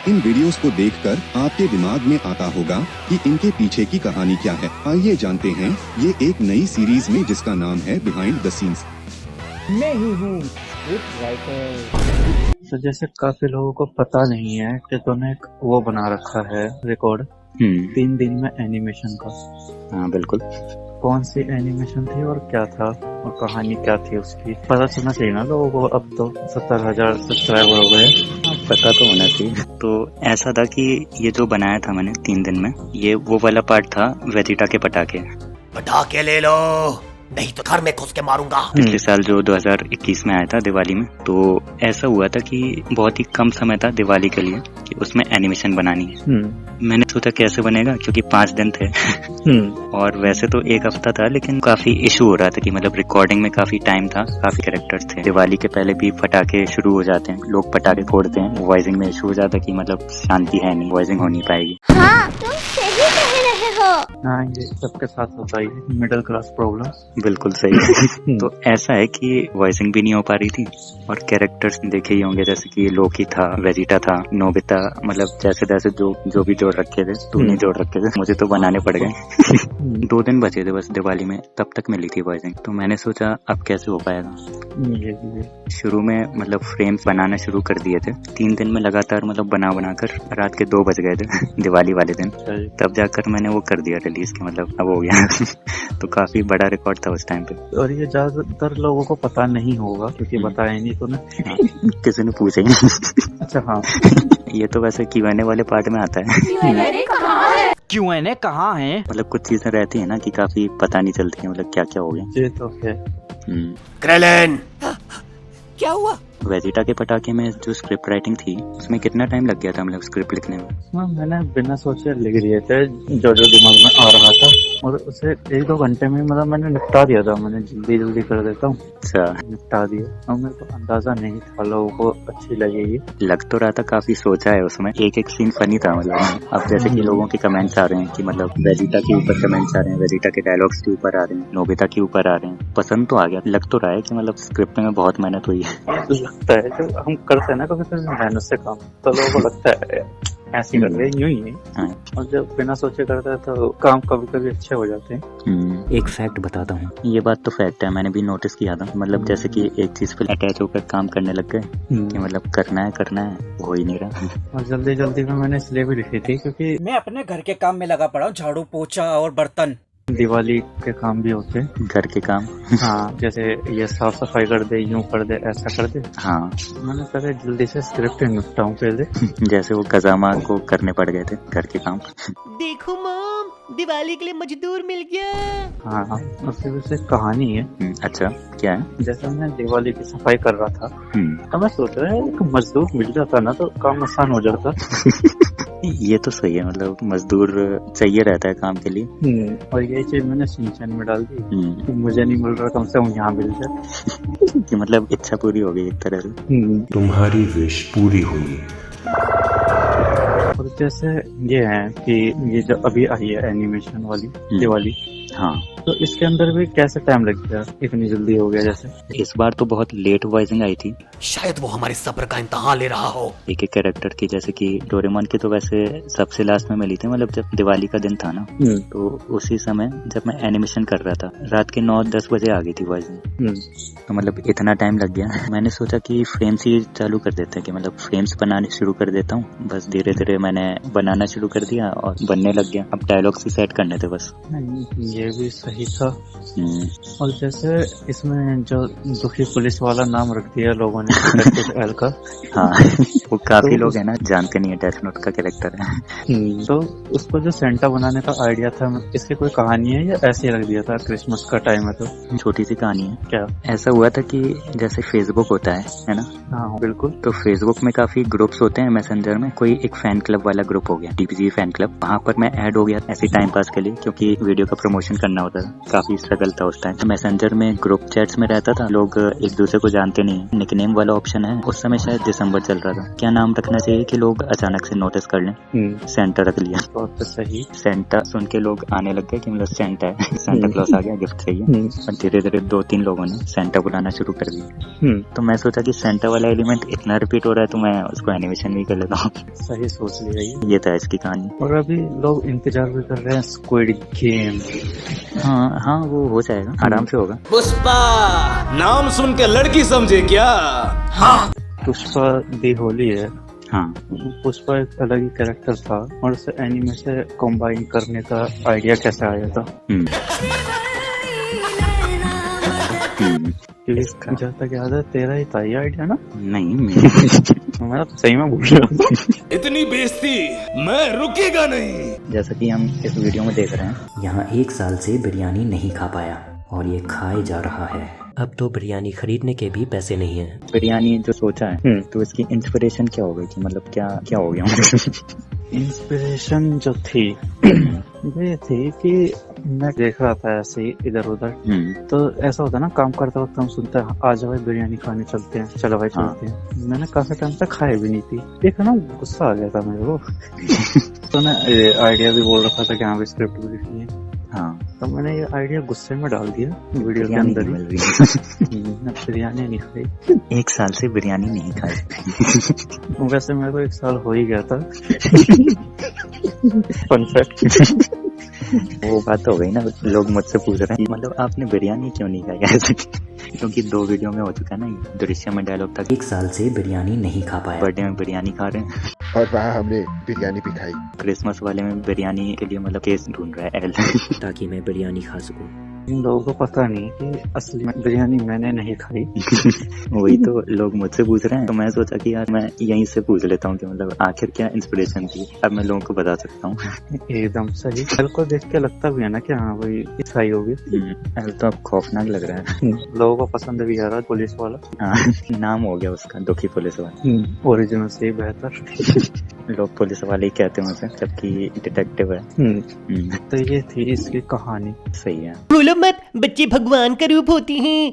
इन videos को देखकर आपके दिमाग में आता होगा कि इनके पीछे की कहानी क्या है। आइए जानते हैं ये एक नई सीरीज में जिसका नाम है बिहाइंड द सीन्स। मैं ही हूँ स्क्रिप्ट राइटर। तो जैसे काफी लोगों को पता नहीं है कि तूने एक वो बना रखा है रिकॉर्ड 3 दिन में एनिमेशन का। हाँ बिल्कुल। कौन सी एनिमेशन थी और क्या था और कहानी क्या थी उसकी, पता चलना चाहिए ना लोगों को। अब तो 70,000 सब्सक्राइबर हो गए, पता तो होना चाहिए। तो ऐसा था कि ये जो बनाया था मैंने 3 दिन में, ये वो वाला पार्ट था वेजिटा के पटाखे। पटाखे ले लो नहीं तो घर में घुस के मारूंगा। पिछले साल जो 2021 में आया था दिवाली में, तो ऐसा हुआ था कि बहुत ही कम समय था दिवाली के लिए कि उसमें एनिमेशन बनानी है। मैंने सोचा कैसे बनेगा, क्योंकि 5 दिन थे और वैसे तो 1 हफ्ता था, लेकिन काफी इशू हो रहा था कि मतलब रिकॉर्डिंग में काफी टाइम था, काफी कैरेक्टर्स थे। दिवाली के पहले भी पटाखे शुरू हो जाते हैं, लोग पटाखे फोड़ते हैं, वॉइसिंग में इशू हो जाता है कि मतलब शांति है नहीं, वॉइसिंग हो नहीं पाएगी। हाँ, तुम सही कह रहे हो। हाँ, ये सबके साथ होता ही, मिडिल क्लास प्रॉब्लम। बिल्कुल सही। तो ऐसा है कि वॉइसिंग भी नहीं हो पा रही थी और कैरेक्टर्स देखे ही होंगे, जैसे कि लोकी था, वेजिटा था, नोबिता, मतलब जैसे जैसे जो भी जोड़ रखे थे, तो नहीं जोड़ रखे थे, मुझे तो बनाने पड़ गए। 2 दिन बचे थे बस दिवाली में, तब तक मिली थी वॉइसिंग। तो मैंने सोचा अब कैसे हो पाएगा। शुरू में मतलब फ्रेम्स बनाना शुरू कर दिए थे, 3 दिन में लगातार मतलब बना कर रात के 2 बज गए थे दिवाली वाले दिन। तब जाकर मैंने वो कर दिया रिलीज के, मतलब अब हो गया। तो काफी बड़ा रिकॉर्ड था उस टाइम पे। और ये ज्यादातर लोगों को पता नहीं होगा क्योंकि बताया नहीं तूने। किसी ने पूछा ही नहीं। अच्छा हाँ। ये तो वैसे Q&A वाले पार्ट में आता है। Q&A कहाँ है? मतलब कुछ चीजें रहती है ना कि काफी पता नहीं चलती है, मतलब क्या क्या हो गया। ये तो है। क्रेलन क्या हुआ? वेजिटा के पटाखे में जो स्क्रिप्ट राइटिंग थी, उसमें कितना टाइम लग गया था मतलब स्क्रिप्ट लिखने में? मैंने बिना सोचे लिख दिए थे जो दिमाग में आ रहा था, और उसे 1-2 घंटे में मतलब मैंने निपटा दिया था। मैंने जल्दी कर देता हूँ, अच्छा निपटा दिया। और मेरे को अंदाजा नहीं था लोगों को अच्छी लगेगी। लग तो रहा था काफी सोचा है उसमें, एक सीन फनी था मतलब। अब जैसे कि लोगों के कमेंट्स आ रहे हैं कि मतलब वेजिटा के ऊपर कमेंट्स आ रहे हैं, वेजिटा के डायलॉग्स के ऊपर आ रहे हैं, नोबिता के ऊपर आ रहे हैं। पसंद तो आ गया, लग तो रहा है कि मतलब स्क्रिप्ट में बहुत मेहनत हुई है। लगता है जब हम करते हैं ना कभी कभी मेहनत से काम, तो लोगों को लगता है ऐसे ही करते हैं, यूं ही है। और जब बिना सोचे करते हैं तो काम कभी कभी अच्छे हो जाते हैं। एक फैक्ट बताता हूँ, ये बात तो फैक्ट है, मैंने भी नोटिस किया था। मतलब जैसे कि एक चीज पे अटैच होकर काम करने लग गए कि मतलब करना है हो ही नहीं रहा। और जल्दी में मैंने इसलिए भी लिखी थी क्योंकि मैं अपने घर के काम में लगा पड़ा हूँ, झाड़ू पोछा और बर्तन। दिवाली के काम भी होते हैं, घर के काम। हाँ, जैसे ये साफ सफाई कर दे, यूं कर दे, ऐसा कर दे। हाँ, मैंने पहले जल्दी से स्क्रिप्ट निपटाऊं पहले। जैसे वो गजामा को करने पड़ गए थे घर के काम। देखो मॉम, दिवाली के लिए मजदूर मिल गया। हाँ, और फिर उसे कहानी है। अच्छा क्या है? जैसे मैं दिवाली की सफाई कर रहा था, तो मैं सोच रहा है एक मजदूर मिल जाता ना तो काम आसान हो जाता। ये तो सही है, मतलब मजदूर चाहिए रहता है काम के लिए। और यही चीज मैंने सिंचन में डाल दी, मुझे नहीं मिल रहा, कम से कम यहाँ मिल जाए। कि मतलब इच्छा पूरी हो गई एक तरह से। तुम्हारी विश पूरी हुई। और जैसे ये है कि ये जो अभी आई है एनिमेशन वाली दिवाली, हाँ, तो इसके अंदर भी कैसे टाइम लग गया, इतनी जल्दी हो गया? जैसे इस बार तो बहुत लेट वॉइसिंग आई थी, शायद वो हमारे सब्र का इम्तहान ले रहा हो। एक कैरेक्टर की, जैसे कि डोरेमोन की तो वैसे सबसे लास्ट में मिली थी, मतलब जब दिवाली का दिन था ना, तो उसी समय जब मैं एनिमेशन कर रहा था, रात के 9-10 बजे आ गई थी वॉइसिंग। तो मतलब इतना टाइम लग गया। मैंने सोचा कि फ्रेम्स ही चालू कर देते हैं, कि मतलब फ्रेम्स बनाने शुरू कर देता हूँ। बस धीरे धीरे मैंने बनाना शुरू कर दिया और बनने लग गया। अब डायलॉग्स ही सेट करने थे बस। ये भी सही था। और जैसे इसमें जो दुखी पुलिस वाला नाम रख दिया लोगों ने एल का, हाँ, वो काफी लोग है ना जानते नहीं है, डेथ नोट का कैरेक्टर है। तो उसको जो सेंटा बनाने का आइडिया था, इसकी कोई कहानी है या ऐसे ही रख दिया था? क्रिसमस का टाइम है तो छोटी सी कहानी है। क्या ऐसा हुआ था कि जैसे फेसबुक होता है ना? हाँ बिल्कुल। तो फेसबुक में काफी ग्रुप्स होते हैं मैसेंजर में, कोई एक फैन क्लब वाला ग्रुप हो गया, DPG फैन क्लब। वहाँ पर मैं ऐड हो गया ऐसे टाइम पास के लिए, क्योंकि वीडियो का प्रमोशन कम्युनिकेशन करना होता था, काफी स्ट्रगल था उस टाइम। मैसेंजर में ग्रुप चैट्स में रहता था, लोग एक दूसरे को जानते नहीं, निकनेम वाला ऑप्शन है। उस समय शायद दिसंबर चल रहा था, क्या नाम रखना चाहिए कि लोग अचानक से नोटिस कर लें। सेंटा रख लिया, बहुत सही। सेंटा सुन के लोग आने लग गए कि मतलब सेंटा है, सेंटा क्लॉज आ गया, गिफ्ट चाहिए। और धीरे धीरे 2-3 लोगों ने सेंटा बुलाना शुरू कर दिया। तो मैं सोचा कि सेंटा वाला एलिमेंट इतना रिपीट हो रहा है तो मैं उसको एनिमेशन भी कर लेता हूँ। सही सोच लिया ये था इसकी कहानी। और अभी लोग इंतजार भी कर रहे हैं स्क्विड गेम। हाँ वो हो जाएगा, आराम से होगा। पुष्पा नाम सुन के लड़की समझे क्या? हाँ। पुष्पा दी होली है। हाँ, पुष्पा एक अलग ही कैरेक्टर था और उसे एनिमे से कंबाइन करने का आइडिया कैसे आया था? जहाँ तक याद है तेरा ही था ये आइडिया ना? नहीं मैं सही में भूल रहा। इतनी बेइज्जती मैं रुकेगा नहीं। जैसा कि हम इस वीडियो में देख रहे हैं, यहाँ 1 साल से बिरयानी नहीं खा पाया और ये खाए जा रहा है। अब तो बिरयानी खरीदने के भी पैसे नहीं हैं। बिरयानी जो सोचा है तो इसकी इंस्पिरेशन क्या हो गई थी, मतलब क्या हो गया? इंस्पिरेशन जो थी ये थी कि मैं देख रहा था ऐसे ही इधर उधर, तो ऐसा होता है ना, काम करते वक्त हम सुनते हैं आ जाओ भाई बिरयानी खाने चलते हैं, चलो भाई चलते हैं। मैंने काफी टाइम तक खाई भी नहीं थी, एक ना गुस्सा आ गया था मेरे को। तो मैं आइडिया भी बोल रखा था कि हाँ भी स्क्रिप्ट भी लिखनी है। हाँ, तो मैंने ये आइडिया गुस्से में डाल दिया वीडियो के अंदर ही। बिरयानी नहीं खाई, 1 साल से बिरयानी नहीं खाई। वैसे मेरे को 1 साल हो ही गया था। Fun fact. वो बात हो गई ना, लोग मुझसे पूछ रहे हैं मतलब आपने बिरयानी क्यों नहीं खाई ऐसे? क्योंकि 2 वीडियो में हो चुका है ना, दृश्य में डायलॉग था 1 साल से बिरयानी नहीं खा पाया। बर्थडे में बिरयानी खा रहे हैं और वहाँ हमने बिरयानी भी खाई। क्रिसमस वाले में बिरयानी के लिए मतलब केस ढूंढ रहा है एल ताकि मैं बिरयानी खा सकूं। इन लोगों को पता नहीं कि असली में बिरयानी मैंने नहीं खाई। वही तो लोग मुझसे पूछ रहे हैं, तो मैं सोचा कि यार मैं यहीं से पूछ लेता हूँ कि मतलब आखिर क्या इंस्पिरेशन थी, अब मैं लोगों को बता एल हूँ। एकदम सही। एल को देख के लगता भी है ना कि हाँ भाई ईसाई होगी। एल तो अब खौफनाक लग रहा है। लोगों को पसंद भी आ रहा है, पुलिस वाला। हाँ, नाम हो गया उसका दुखी पुलिस वाला। ओरिजिनल से ही बेहतर। लोग पुलिस वाले ही कहते हैं उसे, जबकि डिटेक्टिव है। तो ये थी इसकी कहानी। सही है। भूलो मत, बच्चे भगवान का रूप होते हैं।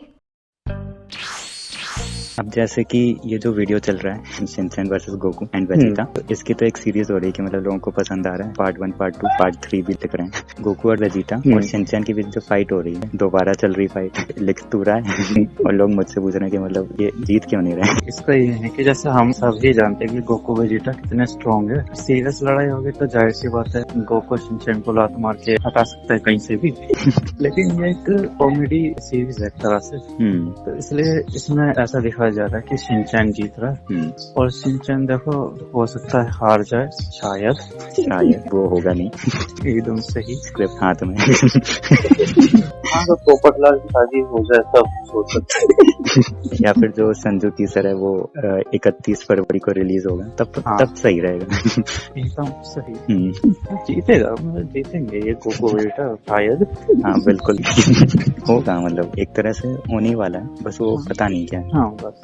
अब जैसे कि ये जो वीडियो चल रहा है Shinchan versus Goku and Vegeta, तो इसकी तो एक सीरीज हो रही है कि मतलब लोगों को पसंद आ रहा है। पार्ट 1, पार्ट 2, पार्ट 3 भी लिख रहे हैं। गोकू और वेजिटा और शिनचैन के बीच जो फाइट हो रही है, दोबारा चल रही फाइट, लिख तू रहा है। और लोग मुझसे पूछ रहे हैं कि मतलब ये जीत क्यों नहीं रहे। इसका ये है कि जैसे हम सभी जानते हैं कि गोकू वेजिटा कितने स्ट्रॉन्ग है। सीरियस लड़ाई होगी तो जाहिर सी बात है गोकू शिनचैन को लात मार के हटा सकता है कहीं से भी। लेकिन ये एक कॉमेडी सीरीज है एक तरह से, तो इसलिए इसमें ऐसा दिखाया जा रहा है कि शिनचैन जीत रहा है। और शिनचैन देखो हो सकता है हार जाए, शायद वो होगा नहीं। एकदम सही। स्क्रिप्ट हाथ में। हाँ, तो पोपटलाल की शादी हो जाए तब सोच सकते हैं। या फिर जो संजू टीसर है वो 31 फरवरी को रिलीज होगा, तब सही रहेगा। एकदम सही। जीतेगा, जीतेंगे ये गोकू वेजिटा शायद। हाँ बिल्कुल होगा, मतलब एक तरह से होने वाला है, बस वो पता नहीं क्या है। हाँ बस।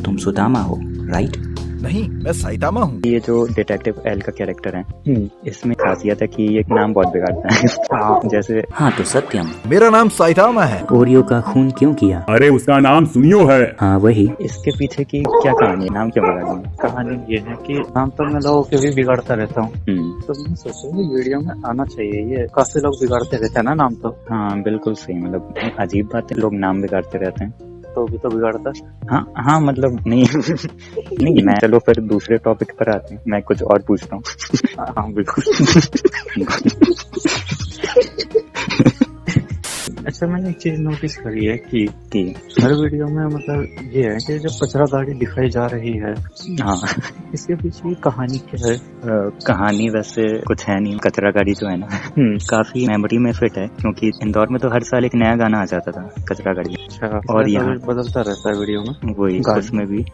तुम सुदामा हो राइट? नहीं, मैं साइतामा हूँ। ये जो डिटेक्टिव एल का कैरेक्टर है, इसमें खासियत है कि ये नाम बहुत बिगाड़ता है। जैसे हाँ तो सत्यम, मेरा नाम साइतामा है। ओरियो का खून क्यों किया? अरे उसका नाम सुनियो है। हाँ वही। इसके पीछे की क्या कहानी है, नाम क्यों बिगाड़ दिया? कहानी ये है कि नाम तो मैं लोगों के भी बिगाड़ता रहता हूँ, तो मैं सोचा वीडियो में आना चाहिए। ये काफी लोग बिगाड़ते रहते हैं ना नाम तो। हाँ बिल्कुल सही, मतलब अजीब बात है, लोग नाम बिगाड़ते रहते हैं। तो भी तो बिगाड़ता। हाँ मतलब नहीं नहीं मैं, चलो फिर दूसरे टॉपिक पर आते हैं, मैं कुछ और पूछता हूँ। हाँ बिल्कुल। अच्छा, मैंने एक चीज नोटिस करी है कि हर वीडियो में मतलब ये है कि जब कचरा गाड़ी दिखाई जा रही है, हाँ इसके पीछे की कहानी क्या है? कहानी वैसे कुछ है नहीं। कचरा गाड़ी जो है ना काफी मेमोरी में फिट है, क्योंकि इंदौर में तो हर साल एक नया गाना आ जाता था कचरा गाड़ी। अच्छा, और यहाँ बदलता रहता है वीडियो में। वही, उसमें भी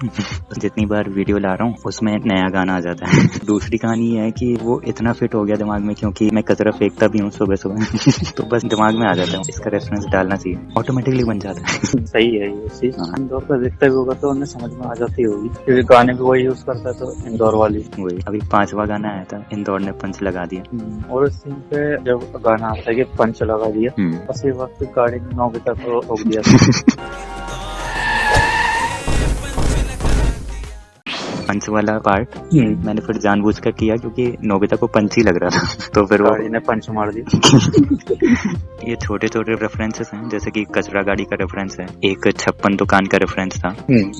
जितनी बार वीडियो ला रहा हूँ उसमें नया गाना आ जाता है। दूसरी कहानी ये है कि वो इतना फिट हो गया दिमाग में, क्योंकि मैं कचरा फेंकता भी हूँ सुबह सुबह तो बस दिमाग में आ जाता है। इसका रेफरेंस डालना चाहिए, ऑटोमेटिकली बन जाता है। सही है ये चीज। हाँ। इंदौर का देखता भी होगा तो उन्हें समझ में आ जाती होगी, क्योंकि गाने भी वही यूज करता है तो इंदौर वाली। वही अभी 5वां गाना आया था, इंदौर ने पंच लगा दिया। और उस सीन पे जब गाना आता है कि पंच लगा दिया, उसी वक्त गाड़ी में नोबिता को रोक दिया। पंच वाला पार्ट मैंने फिर जानबूझकर किया क्योंकि नोबिता को पंच ही लग रहा था, तो फिर गाड़ी ने पंच मार दिया। ये छोटे छोटे रेफरेंसेस हैं, जैसे कि कचरा गाड़ी का रेफरेंस है, एक 56 दुकान का रेफरेंस था।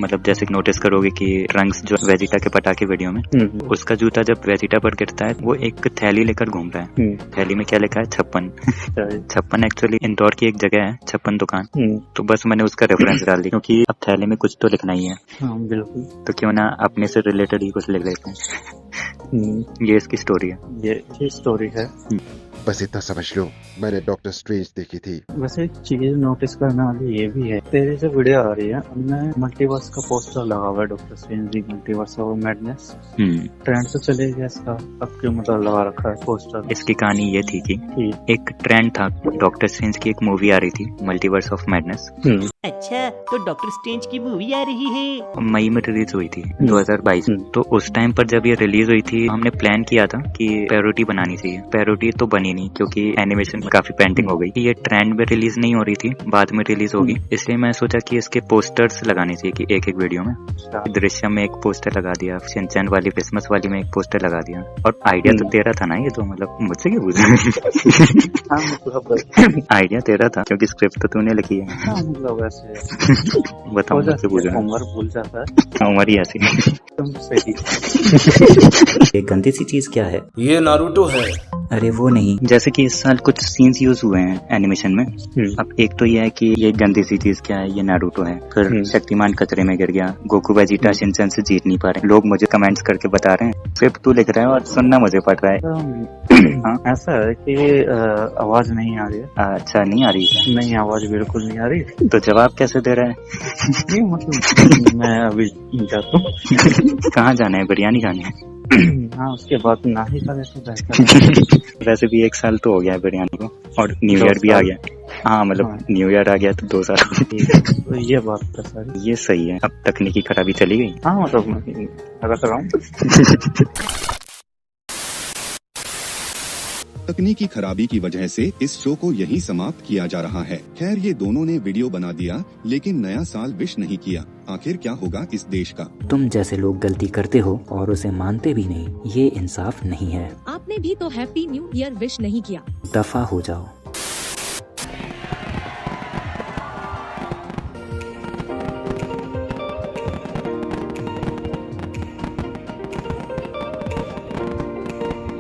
मतलब जैसे नोटिस करोगे कि ट्रंक्स जो वेजिटा के पटाखे वीडियो में, उसका जूता जब वेजिटा पर गिरता है वो एक थैली लेकर घूम रहा है। थैली में क्या लिखा है? 56। 56 एक्चुअली इंदौर की एक जगह है, 56 दुकान। तो बस मैंने उसका रेफरेंस डाल दिया क्योंकि अब थैली में कुछ तो लिखना ही है। बिल्कुल। तो क्यों ना अपने से रिलेटेड ही कुछ लिख लेते हैं। ये इसकी स्टोरी है। ये स्टोरी है। बस इतना समझ लो, मैंने डॉक्टर स्ट्रेंज देखी थी। वैसे एक चीज नोटिस करने वाली ये भी है, तेरी जो वीडियो आ रही है उनमें मल्टीवर्स का पोस्टर लगा हुआ है, doctor strange the multiverse of madness. Trend तो चले गया इसका, अब क्यों मतलब लगा रखा है पोस्टर? इसकी कहानी ये थी कि एक ट्रेंड था, डॉक्टर स्ट्रेंज की एक मूवी आ रही थी मल्टीवर्स ऑफ मैडनेस। अच्छा, तो डॉक्टर स्ट्रेंज की मूवी आ रही है। मई में रिलीज हुई थी 2022। तो उस टाइम पर जब ये रिलीज हुई थी हमने प्लान किया था कि पैरोडी बनानी चाहिए। पैरोडी तो बनी नहीं क्योंकि एनिमेशन में काफी पेंटिंग हो गई। ये ट्रेंड में रिलीज नहीं हो रही थी, बाद में रिलीज होगी, इसलिए मैं सोचा कि इसके पोस्टर्स लगाने चाहिए कि एक एक वीडियो में। दृश्यम में एक पोस्टर लगा दिया, शिनचैन वाली क्रिसमस वाली में एक पोस्टर लगा दिया। और आइडिया तो तेरा था ना, ये तो मतलब मुझसे क्या पूछा? आइडिया तेरा था क्योंकि स्क्रिप्ट तो तूने लिखी है। बताओ, मुझसे पूछा। उमर भूल जाता है। उमर ही ऐसी। ये गंदी सी चीज क्या है? ये नारुतो है। अरे वो नहीं, जैसे कि इस साल कुछ सीन्स यूज हुए हैं एनिमेशन में। अब एक तो ये है कि ये गंदी सी चीज क्या है, ये नारुतो है। फिर शक्तिमान कचरे में गिर गया, गोकू वेजिटा शिनचैन से जीत नहीं पा रहे। लोग मुझे कमेंट्स करके बता रहे हैं, सिर्फ तू लिख रहा है और सुनना मुझे पड़ रहा है। ऐसा है कि आवाज नहीं आ रही है। अच्छा, नहीं आ रही है? नहीं, आवाज बिल्कुल नहीं आ रही। तो जवाब कैसे दे रहा है? नहीं मतलब मैं अभी जाता हूँ। कहाँ जाना है? बिरयानी खाने है? हाँ, उसके बाद ना ही करे तो बेहतर। वैसे भी 1 साल तो हो गया है बिरयानी को, और न्यू ईयर भी आ गया। हाँ मतलब न्यू ईयर आ गया तो 2 साल। तो ये बात तो सारी ये सही है। अब तकनीकी खराबी चली गई। हाँ मतलब रख रहा हूँ। तकनीकी खराबी की वजह से इस शो को यहीं समाप्त किया जा रहा है। खैर, ये दोनों ने वीडियो बना दिया लेकिन नया साल विश नहीं किया। आखिर क्या होगा इस देश का? तुम जैसे लोग गलती करते हो और उसे मानते भी नहीं, ये इंसाफ नहीं है। आपने भी तो हैप्पी न्यू ईयर विश नहीं किया। दफा हो जाओ।